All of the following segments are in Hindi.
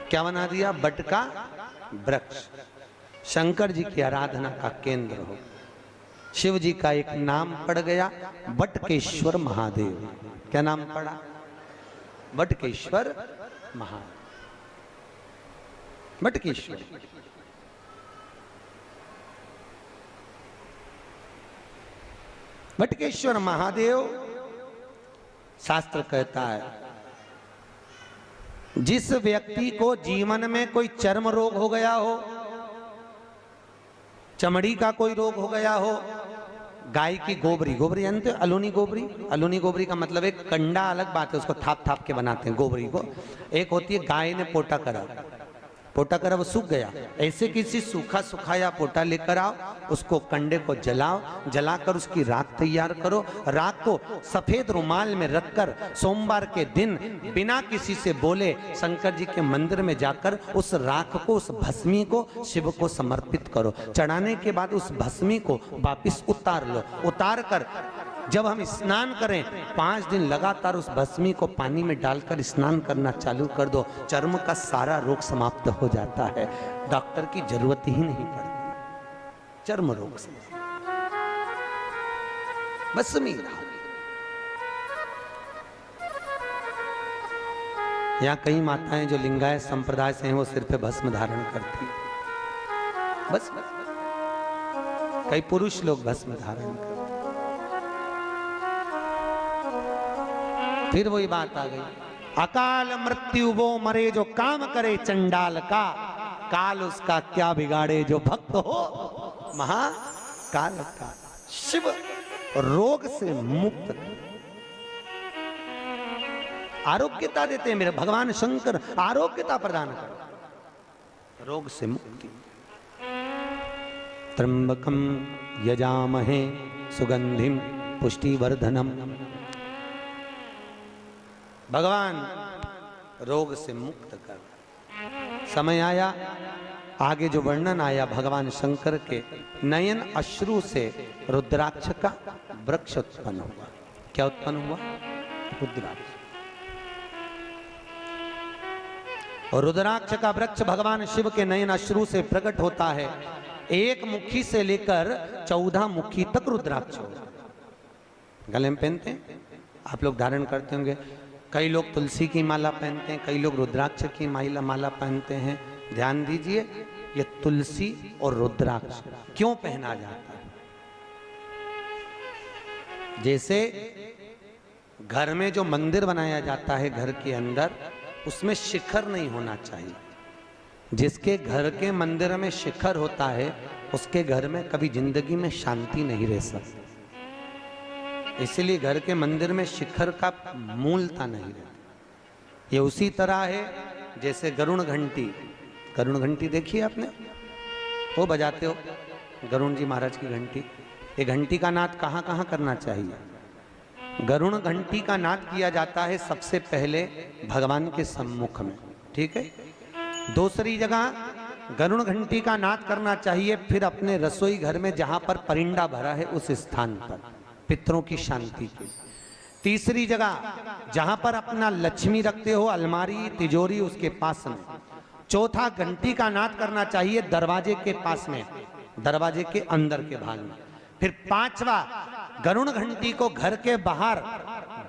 क्या बना दिया? बट का वृक्ष। शंकर जी की आराधना का केंद्र हो। शिव जी का एक नाम पड़ गया, बटकेश्वर महादेव। क्या नाम पड़ा? बटकेश्वर महादेव। बटकेश्वर। बटकेश्वर महादेव, शास्त्र कहता है जिस व्यक्ति को जीवन में कोई चर्म रोग हो गया हो, चमड़ी का कोई रोग हो गया हो, गाय की गोबरी, गोबरी जानते हो? अलूनी गोबरी। अलूनी गोबरी का मतलब एक कंडा अलग बात है, उसको थाप थाप के बनाते हैं गोबरी को। एक होती है गाय ने पोटा करा, पोटा करा वो सूख गया, ऐसे किसी सूखा सुखाया पोटा लेकर आओ, उसको कंडे को जलाओ, जलाकर उसकी राख तैयार करो। राख को सफेद रुमाल में रखकर सोमवार के दिन बिना किसी से बोले शंकर जी के मंदिर में जाकर उस राख को, उस भस्मी को शिव को समर्पित करो। चढ़ाने के बाद उस भस्मी को वापिस उतार लो। उतार कर जब हम स्नान करें 5 दिन लगातार उस भस्मी को पानी में डालकर स्नान करना चालू कर दो, चर्म का सारा रोग समाप्त हो जाता है। डॉक्टर की जरूरत ही नहीं पड़ती। चर्म रोग से भस्मी। यहाँ कई माताएं जो लिंगायत संप्रदाय से हैं वो सिर पे भस्म धारण करती हैं। बस कई पुरुष लोग भस्म धारण करते। फिर वही बात आ गई, अकाल मृत्यु वो मरे जो काम करे चंडाल का, काल उसका क्या बिगाड़े जो भक्त हो महाकाल का। शिव रोग से मुक्त आरोग्यता देते हैं। मेरे भगवान शंकर आरोग्यता प्रदान कर, रोग से मुक्ति। त्र्यंबकम यजामहे सुगंधिम पुष्टिवर्धनम। भगवान रोग से मुक्त कर। समय आया, आगे जो वर्णन आया भगवान शंकर के नयन अश्रु से रुद्राक्ष का वृक्ष उत्पन्न हुआ। क्या उत्पन्न हुआ? रुद्राक्ष। और रुद्राक्ष का वृक्ष भगवान शिव के नयन अश्रु से प्रकट होता है। एक मुखी से लेकर 14 मुखी तक रुद्राक्ष हो। गले में पहनते हैं, आप लोग धारण करते होंगे। कई लोग तुलसी की माला पहनते हैं, कई लोग रुद्राक्ष की माला पहनते हैं। ध्यान दीजिए, ये तुलसी और रुद्राक्ष क्यों पहना जाता है? जैसे घर में जो मंदिर बनाया जाता है घर के अंदर, उसमें शिखर नहीं होना चाहिए। जिसके घर के मंदिर में शिखर होता है उसके घर में कभी जिंदगी में शांति नहीं रह सकती। इसलिए घर के मंदिर में शिखर का मूलता नहीं रहती। ये उसी तरह है जैसे गरुण घंटी। गरुण घंटी देखिए आपने, वो बजाते हो गरुण जी महाराज की घंटी। ये घंटी का नाद कहाँ कहाँ करना चाहिए? गरुण घंटी का नाद किया जाता है सबसे पहले भगवान के सम्मुख में, ठीक है। दूसरी जगह गरुण घंटी का नाद करना चाहिए फिर अपने रसोई घर में जहां पर परिंदा भरा है उस स्थान पर, पितरों की शांति के। तीसरी जगह जहां पर अपना लक्ष्मी रखते हो, अलमारी तिजोरी उसके पास में। चौथा घंटी का नाद करना चाहिए दरवाजे के पास में, दरवाजे के अंदर के भाग में। फिर पांचवा गरुण घंटी को घर के बाहर,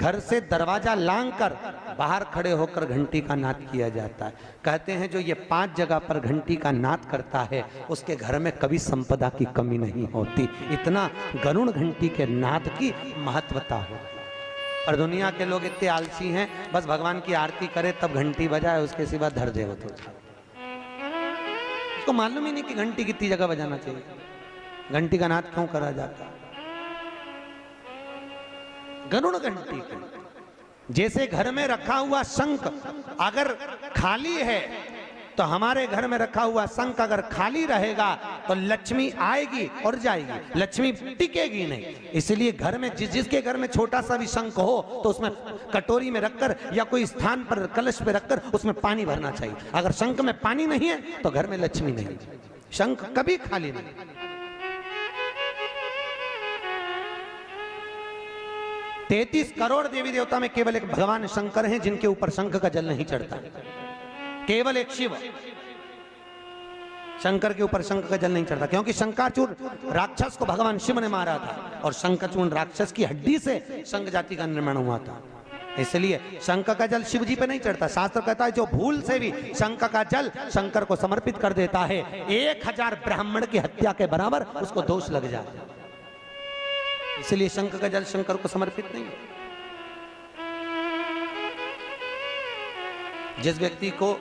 घर से दरवाजा लांग कर बाहर खड़े होकर घंटी का नाद किया जाता है। कहते हैं जो ये 5 जगह पर घंटी का नाद करता है उसके घर में कभी संपदा की कमी नहीं होती। इतना गरुण घंटी के नाद की महत्वता हो। और दुनिया के लोग इतने आलसी हैं, बस भगवान की आरती करे तब घंटी बजाए, उसके सिवा धर दे। उसको मालूम ही नहीं कि घंटी कितनी जगह बजाना चाहिए, घंटी का नाद क्यों करा जाता है। गरुड़ घंटी को जैसे घर में रखा हुआ शंख अगर खाली है तो हमारे घर में रखा हुआ शंख अगर खाली रहेगा तो लक्ष्मी आएगी और जाएगी, लक्ष्मी टिकेगी नहीं। इसलिए घर में जिसके घर में छोटा सा भी शंख हो तो उसमें कटोरी में रखकर या कोई स्थान पर कलश पे रखकर उसमें पानी भरना चाहिए। अगर शंख में पानी नहीं है तो घर में लक्ष्मी नहीं। शंख कभी खाली नहीं। 33 करोड़ देवी देवता में केवल एक भगवान शंकर हैं जिनके ऊपर शंख का जल नहीं चढ़ता। केवल एक शिव। शंकर के ऊपर शंख का जल नहीं चढ़ता, क्योंकि शंकाचूर राक्षस को भगवान शिव ने मारा था और शंकाचूर राक्षस की हड्डी से शंख जाति का निर्माण हुआ था, इसलिए शंख का जल शिव जी पे नहीं चढ़ता। शास्त्र कहता है जो भूल से भी शंख का जल शंकर को समर्पित कर देता है 1000 ब्राह्मण की हत्या के बराबर उसको दोष लग जाता है, इसलिए शंख का जल शंकर को समर्पित नहीं है। जिस व्यक्ति को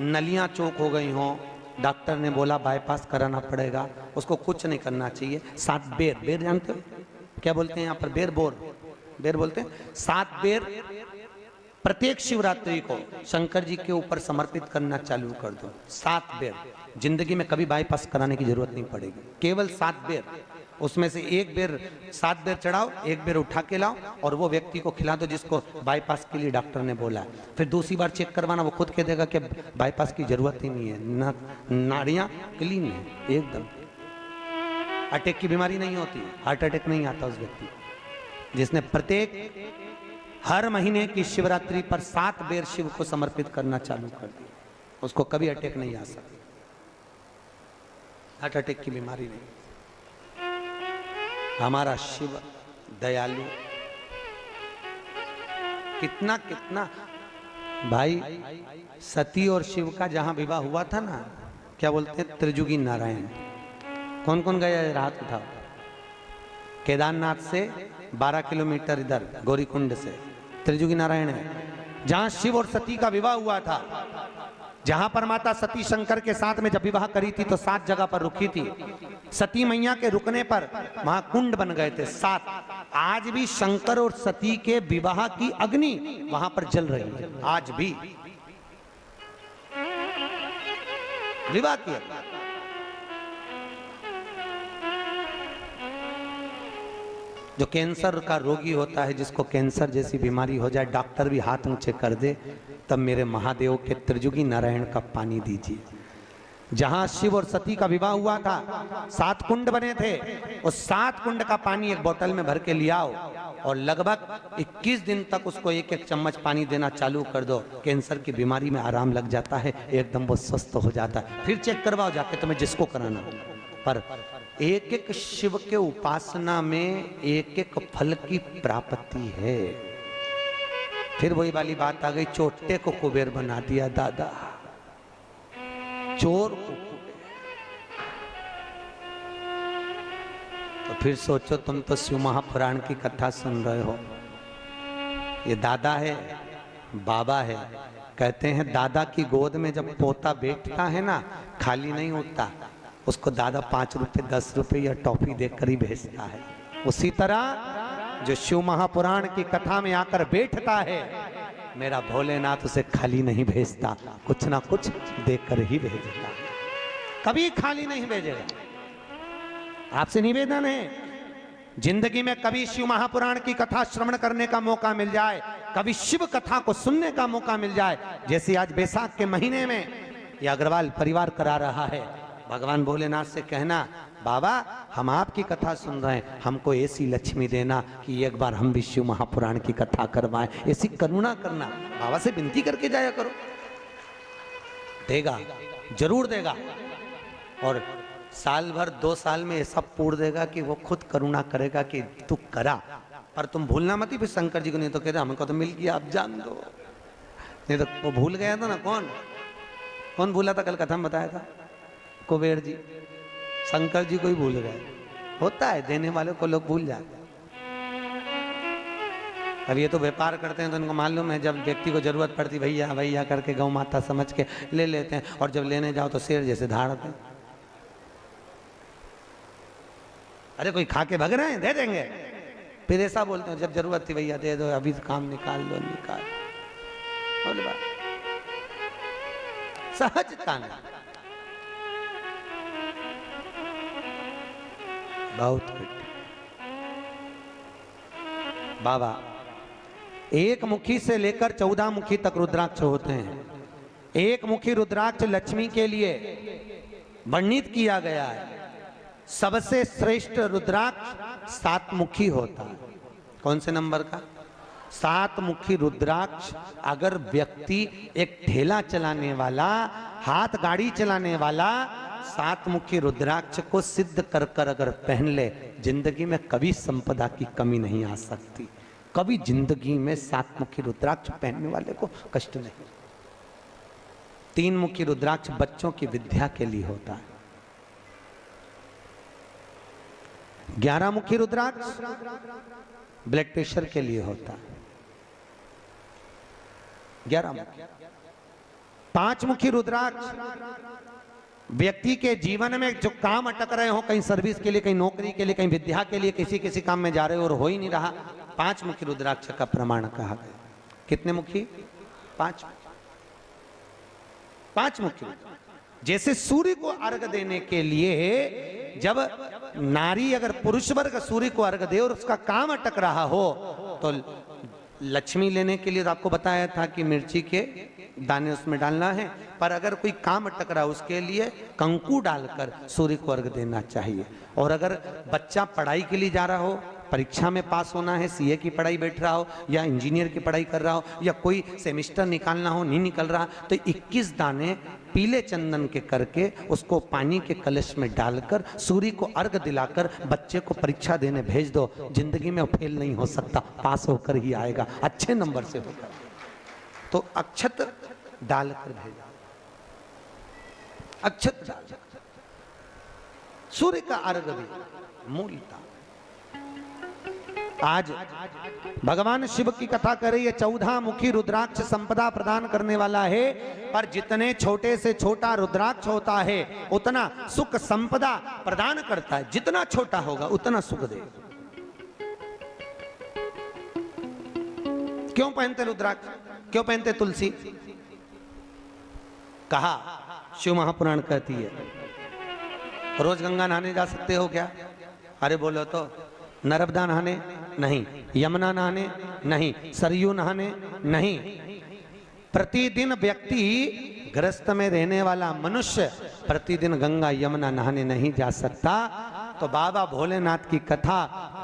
नलियां चौक हो गई हों, डॉक्टर ने बोला बाईपास कराना पड़ेगा, उसको कुछ नहीं करना चाहिए। 7 बेर, बेर जानते हो क्या बोलते हैं यहाँ पर? बेर, बेर बोलते हैं। 7 बेर प्रत्येक शिवरात्रि को शंकर जी के ऊपर समर्पित करना चालू कर दो। 7 बेर, जिंदगी में कभी बाईपास कराने की जरूरत नहीं पड़ेगी, केवल 7 बेर। उसमें से 1 बेर 7 बेर चढ़ाओ, 1 बेर उठा के लाओ और वो व्यक्ति को खिला दो जिसको बाईपास के लिए डॉक्टर ने बोला है। फिर दूसरी बार चेक करवाना, वो खुद कह देगा कि बाईपास की जरूरत ही नहीं है, नाड़ियां क्लीन है एकदम, अटैक की बीमारी नहीं होती, हार्ट अटैक नहीं आता उस व्यक्ति जिसने प्रत्येक हर महीने की शिवरात्रि पर 7 बेर शिव को समर्पित करना चालू कर दिया, उसको कभी अटैक नहीं आ सकता, हार्ट अटैक की बीमारी नहीं। हमारा शिव दयालु, कितना कितना भाई, सती और शिव का जहां विवाह हुआ था ना, क्या बोलते हैं, त्रिजुगी नारायण। कौन कौन गया रात उठाओ? केदारनाथ से 12 किलोमीटर इधर गौरीकुंड से त्रिजुगी नारायण है, जहां शिव और सती का विवाह हुआ था, जहां पर माता सती शंकर के साथ में जब विवाह करी थी तो 7 जगह पर रुकी थी। सती मैया के रुकने पर वहां कुंड बन गए थे 7। आज भी शंकर और सती के विवाह की अग्नि वहां पर जल रही है, आज भी विवाह की अग्नि। जो कैंसर का रोगी होता है, जिसको कैंसर जैसी बीमारी हो जाए, डॉक्टर भी हाथ ऊंचे कर दे, तब मेरे महादेव के त्रिजुगी नारायण का पानी दीजिए। जहां शिव और सती का विवाह हुआ था 7 कुंड बने थे, उस 7 कुंड का पानी एक बोतल में भर के लियाओ और लगभग 21 दिन तक उसको 1-1 चम्मच पानी देना चालू कर दो, कैंसर की बीमारी में आराम लग जाता है, एकदम वो स्वस्थ हो जाता है। फिर चेक करवाओ जाके, तुम्हें जिसको कराना हो। पर एक शिव के उपासना में एक फल की प्राप्ति है। फिर वही वाली बात आ गई, चोटे को कुबेर बना दिया दादा, चोर को कुबेर। तो फिर सोचो, तुम तो शिव महापुराण की कथा सुन रहे हो, ये दादा है, बाबा है। कहते हैं दादा की गोद में जब पोता बैठता है ना, खाली नहीं उठता, उसको दादा 5 रुपए 10 रुपए या टॉफी देकर ही भेजता है। उसी तरह जो शिव महापुराण की कथा में आकर बैठता है, मेरा भोलेनाथ उसे खाली नहीं भेजता, कुछ ना कुछ देकर ही भेजेगा, कभी खाली नहीं भेजेगा। आपसे निवेदन है, जिंदगी में कभी शिव महापुराण की कथा श्रवण करने का मौका मिल जाए, कभी शिव कथा को सुनने का मौका मिल जाए, जैसे आज बैसाख के महीने में यह अग्रवाल परिवार करा रहा है, भगवान भोलेनाथ से कहना, बाबा हम आपकी कथा सुन रहे हैं, हमको ऐसी लक्ष्मी देना कि एक बार हम भी शिव महापुराण की कथा करवाएं, ऐसी करुणा करना। बाबा से विनती करके जाया करो, देगा, जरूर देगा। और साल भर 2 साल में ऐसा पूर्ण देगा कि वो खुद करुणा करेगा कि तू करा। पर तुम भूलना मत ही फिर शंकर जी को, नहीं तो कह रहे हमको तो मिल गया, अब जान दो। नहीं तो वो भूल गया था ना, कौन भूला था? कल कथा में बताया था, कुबेर जी, शंकर जी को ही भूल गए। होता है, देने वाले को लोग भूल जाते हैं। अब ये तो व्यापार करते हैं तो इनको मालूम है, जब व्यक्ति को जरूरत पड़ती भैया भैया करके गौ माता समझ के ले लेते हैं, और जब लेने जाओ तो शेर जैसे धाड़ते हैं। अरे कोई खा के भग रहे हैं, दे देंगे, फिर ऐसा बोलते हैं जब जरूरत थी भैया दे दो, अभी काम निकाल दो, निकाल। सहजता नहीं, बहुत बाबा एक मुखी से लेकर 14 मुखी तक रुद्राक्ष होते हैं। एक मुखी रुद्राक्ष लक्ष्मी के लिए वर्णित किया गया है। सबसे श्रेष्ठ रुद्राक्ष 7 मुखी होता है। कौन से नंबर का? सात मुखी रुद्राक्ष अगर व्यक्ति एक ठेला चलाने वाला, हाथ गाड़ी चलाने वाला सात मुखी रुद्राक्ष को सिद्ध कर कर अगर पहन ले, जिंदगी में कभी संपदा की कमी नहीं आ सकती। कभी जिंदगी में सात मुखी रुद्राक्ष पहनने वाले को कष्ट नहीं। तीन मुखी रुद्राक्ष बच्चों की विद्या के लिए होता है। 11 मुखी रुद्राक्ष ब्लड प्रेशर के लिए होता है। 11 मुखी। 5 मुखी रुद्राक्ष व्यक्ति के जीवन में जो काम अटक रहे हो, कहीं सर्विस के लिए, कहीं नौकरी के लिए, कहीं विद्या के लिए, किसी काम में जा रहे हो और हो ही नहीं रहा, 5 मुखी रुद्राक्ष का प्रमाण कहा गया। कितने मुखी? 5 मुखी। जैसे सूर्य को अर्घ देने के लिए जब नारी अगर पुरुष वर्ग सूर्य को अर्घ दे और उसका काम अटक रहा हो, तो लक्ष्मी लेने के लिए तो आपको बताया था कि मिर्ची के दाने उसमें डालना है, पर अगर कोई काम अटक रहा है उसके लिए कंकु डालकर सूर्य को अर्घ देना चाहिए। और अगर बच्चा पढ़ाई के लिए जा रहा हो, परीक्षा में पास होना है, सीए की पढ़ाई बैठ रहा हो या इंजीनियर की पढ़ाई कर रहा हो या कोई सेमेस्टर निकालना हो, नहीं निकल रहा, तो 21 दाने पीले चंदन के करके उसको पानी के कलश में डालकर सूर्य को अर्घ दिलाकर बच्चे को परीक्षा देने भेज दो। जिंदगी में फेल नहीं हो सकता, पास होकर ही आएगा, अच्छे नंबर से होकर। तो अक्षत डालकर भेजा, अक्षत डाल, सूर्य का अर्घ भी मूलता। आज भगवान शिव की कथा कर रही है। 14 मुखी रुद्राक्ष संपदा प्रदान करने वाला है, पर जितने छोटे से छोटा रुद्राक्ष होता है उतना सुख संपदा प्रदान करता है। जितना छोटा होगा उतना सुख देगा। क्यों पहनते रुद्राक्ष? क्यों पहनते तुलसी? कहा शिव महापुराण कहती है, रोज गंगा नहाने जा सकते हो क्या? अरे बोलो तो। नर्मदा नहाने नहीं, यमुना नहाने नहीं, सरयू नहाने नहीं। प्रतिदिन व्यक्ति गृहस्थ में रहने वाला मनुष्य प्रतिदिन गंगा यमुना नहाने नहीं जा सकता। तो बाबा भोलेनाथ की कथा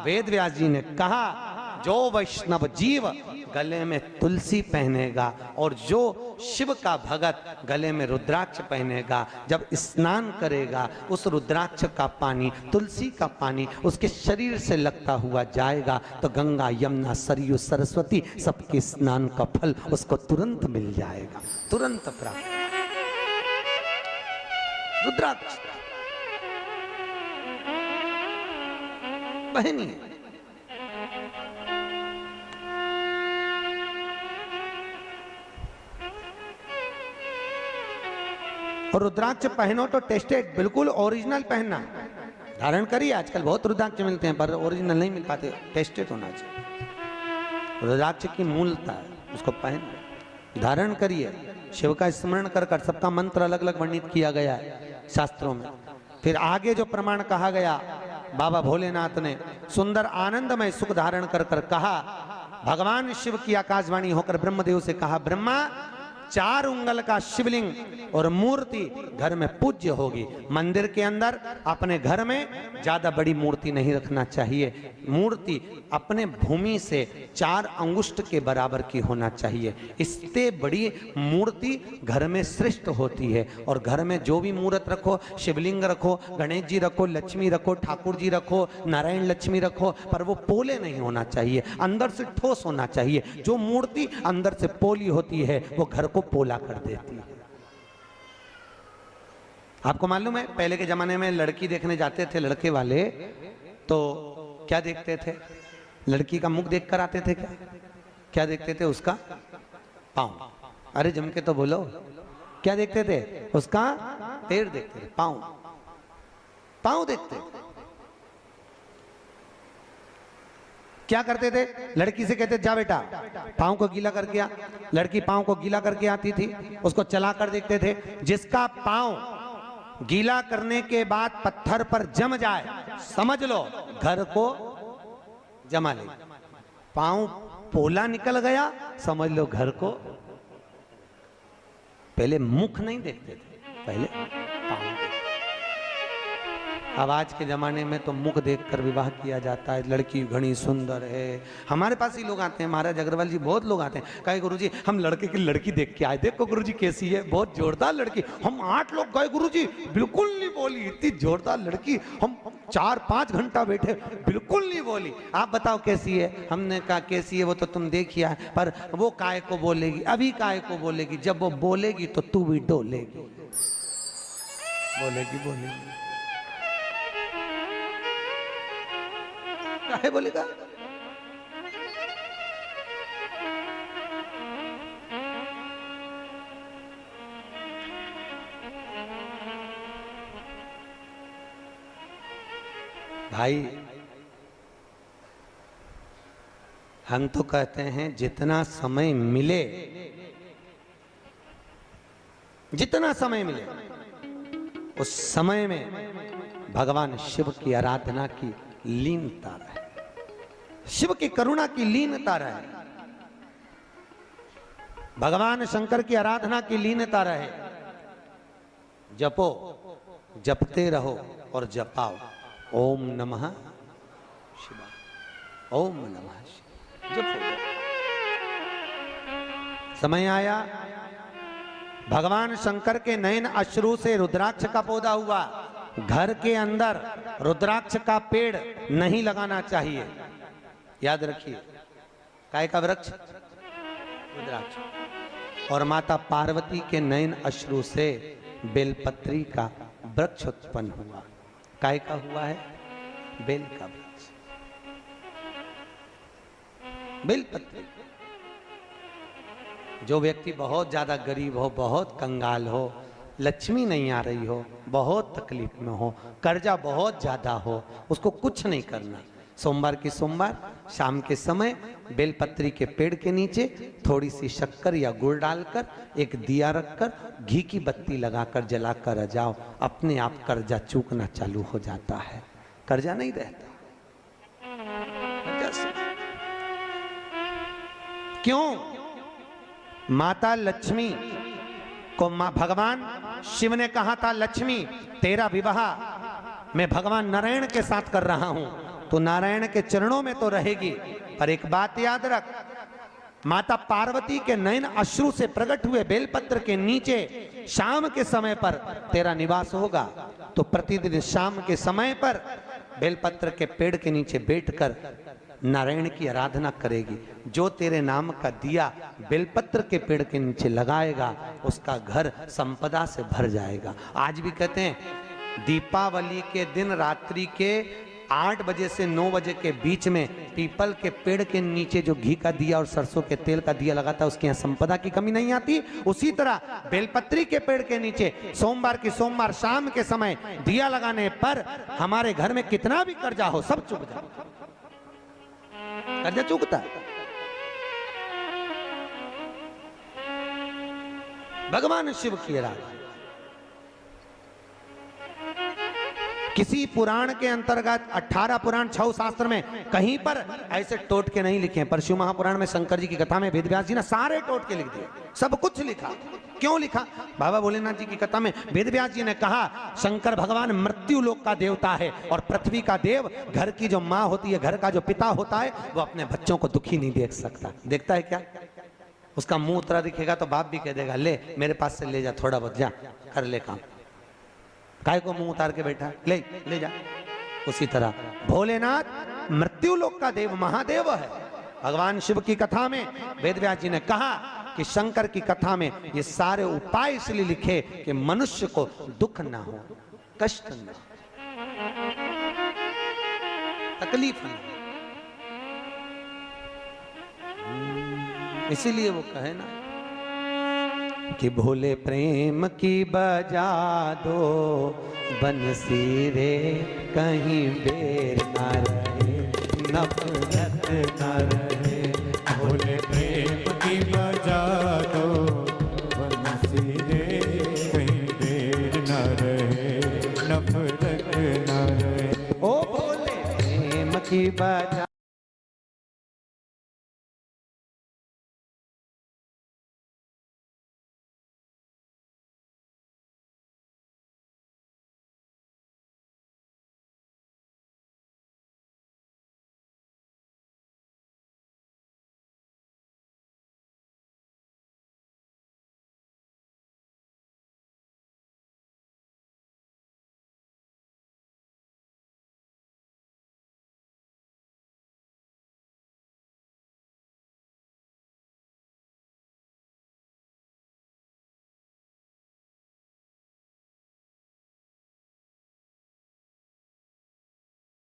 वेद व्यास जी ने कहा, जो वैष्णव जीव गले में तुलसी पहनेगा और जो शिव का भगत गले में रुद्राक्ष पहनेगा, जब स्नान करेगा उस रुद्राक्ष का पानी, तुलसी का पानी उसके शरीर से लगता हुआ जाएगा, तो गंगा यमुना सरयू सरस्वती सबके स्नान का फल उसको तुरंत मिल जाएगा, तुरंत प्राप्त। रुद्राक्ष पहनिए। और रुद्राक्ष पहनो तो टेस्टेड, बिल्कुल ओरिजिनल पहनना। धारण करिए, आजकल बहुत रुद्राक्ष मिलते हैं पर ओरिजिनल नहीं मिल पाते, टेस्टेड होना चाहिए। रुद्राक्ष की मूलता है, उसको पहन धारण करिए। शिव का स्मरण कर कर, सबका मंत्र अलग अलग वर्णित किया गया है शास्त्रों में। फिर आगे जो प्रमाण कहा गया, बाबा भोलेनाथ ने सुंदर आनंदमय सुख धारण कर कर कहा, भगवान शिव की आकाशवाणी होकर ब्रह्मदेव से कहा, ब्रह्मा 4 उंगल का शिवलिंग और मूर्ति घर में पूज्य होगी। मंदिर के अंदर अपने घर में ज्यादा बड़ी मूर्ति नहीं रखना चाहिए। मूर्ति अपने भूमि से 4 अंगुष्ठ के बराबर की होना चाहिए। इससे बड़ी मूर्ति घर में श्रेष्ठ होती है। और घर में जो भी मूर्त रखो, शिवलिंग रखो, गणेश जी रखो, लक्ष्मी रखो, ठाकुर जी रखो, नारायण लक्ष्मी रखो, पर वो पोले नहीं होना चाहिए, अंदर से ठोस होना चाहिए। जो मूर्ति अंदर से पोली होती है वो घर को पोला कर देती है। आपको मालूम है, पहले के जमाने में लड़की देखने जाते थे लड़के वाले, तो क्या देखते थे? लड़की का मुख देखकर आते थे। क्या देखते थे? उसका पांव। अरे जम के तो बोलो, क्या देखते थे? उसका पैर देखते थे, पांव देखते थे। क्या करते थे? लड़की से कहते जा बेटा पांव को गीला करके आ। लड़की पांव को गीला करके आती थी, उसको चला कर देखते थे। जिसका पांव गीला करने के बाद पत्थर पर जम जाए, समझ लो घर को जमा ले। पांव पोला निकल गया, समझ लो घर को। पहले मुख नहीं देखते थे, पहले पांव। अब आज के ज़माने में तो मुख देखकर विवाह किया जाता है, लड़की घनी सुंदर है। हमारे पास ही लोग आते हैं, महाराज अग्रवाल जी बहुत लोग आते हैं, कहे गुरुजी हम लड़के की लड़की देख के आए, देखो गुरुजी कैसी है, बहुत जोरदार लड़की। हम 8 लोग गए गुरुजी, बिल्कुल नहीं बोली, इतनी जोरदार लड़की। हम 4-5 घंटा बैठे, बिल्कुल नहीं बोली। आप बताओ कैसी है? हमने कहा कैसी है वो तो तुम देखिए, पर वो काय को बोलेगी, अभी काय को बोलेगी, जब वो बोलेगी तो तू भी डोलेगी। बोलेगी काहे बोलेगा? भाई हम तो कहते हैं जितना समय मिले, जितना समय मिले उस समय में भगवान शिव की आराधना की लीनता रहे, शिव की करुणा की लीनता रहे, भगवान शंकर की आराधना की लीनता रहे। जपो, जपते रहो और जपाओ ओम नमः शिवाय, ओम नमः शिवाय। जपो। समय आया, भगवान शंकर के नयन अश्रु से रुद्राक्ष का पौधा हुआ। घर के अंदर रुद्राक्ष का पेड़ नहीं लगाना चाहिए, याद रखिए। काय का वृक्ष? रुद्राक्ष। और माता पार्वती के नयन अश्रु से बेलपत्री का वृक्ष उत्पन्न हुआ। काय का हुआ है? बेल का वृक्ष, बेलपत्री। जो व्यक्ति बहुत ज्यादा गरीब हो, बहुत कंगाल हो, लक्ष्मी नहीं आ रही हो, बहुत तकलीफ में हो, कर्जा बहुत ज्यादा हो, उसको कुछ नहीं करना। सोमवार की सोमवार शाम के समय बेलपत्री के पेड़ के नीचे थोड़ी सी शक्कर या गुड़ डालकर एक दिया रखकर घी की बत्ती लगाकर जलाकर आ जाओ, अपने आप कर्जा चूकना चालू हो जाता है, कर्जा नहीं रहता। क्यों? माता लक्ष्मी को भगवान शिव ने कहा था, लक्ष्मी तेरा विवाह मैं भगवान नारायण के साथ कर रहा हूं, तो नारायण के चरणों में तो रहेगी, पर एक बात याद रख, माता पार्वती के नयन अश्रु से प्रकट हुए बेलपत्र के नीचे शाम के समय पर तेरा निवास होगा। तो प्रतिदिन शाम के समय पर बेलपत्र के पेड़ के नीचे बैठकर नारायण की आराधना करेगी। जो तेरे नाम का दिया बेलपत्र के पेड़ के नीचे लगाएगा, उसका घर संपदा से भर जाएगा। आज भी कहते हैं दीपावली के दिन रात्रि के 8 बजे से 9 बजे के बीच में पीपल के पेड़ के नीचे जो घी का दिया और सरसों के तेल का दिया लगाता है, उसके यहाँ संपदा की कमी नहीं आती। उसी तरह बेलपत्री के पेड़ के नीचे सोमवार की सोमवार शाम के समय दिया लगाने पर हमारे घर में कितना भी कर्जा हो सब चुक जाता, कर्जा चूकता है। भगवान शिव की आराधना। किसी पुराण के अंतर्गत 18 पुराण 6 शास्त्र में कहीं पर ऐसे टोट के नहीं लिखे, पर शिव महापुराण में शंकर जी की कथा में वेदव्यास जी ने सारे टोट के लिख दिए, सब कुछ लिखा। क्यों लिखा? बाबा भोलेनाथ जी की कथा में वेदव्यास जी ने कहा शंकर भगवान मृत्यु लोक का देवता है और पृथ्वी का देव, घर की जो माँ होती है, घर का जो पिता होता है, वो अपने बच्चों को दुखी नहीं देख सकता। देखता है क्या? उसका मुंह उतरा दिखेगा तो बाप भी कह देगा ले मेरे पास से ले जा, थोड़ा बहुत जा कर ले काम, काय को मुंह उतार के बैठा, ले जा। उसी तरह भोलेनाथ मृत्यु लोक का देव महादेव है। भगवान शिव की कथा में वेदव्यास जी ने कहा कि शंकर की कथा में ये सारे उपाय इसलिए लिखे कि मनुष्य को दुख ना हो, कष्ट ना हो, तकलीफ ना हो। इसीलिए वो कहे ना कि भोले प्रेम की बजा दो बंसी रे, कहीं बेर ना रहे, नफरत ना रहे। भोले प्रेम की बजा दो बंसी रे, कहीं बेर ना रहे, नफरत ना रहे। ओ भोले प्रेम की बजा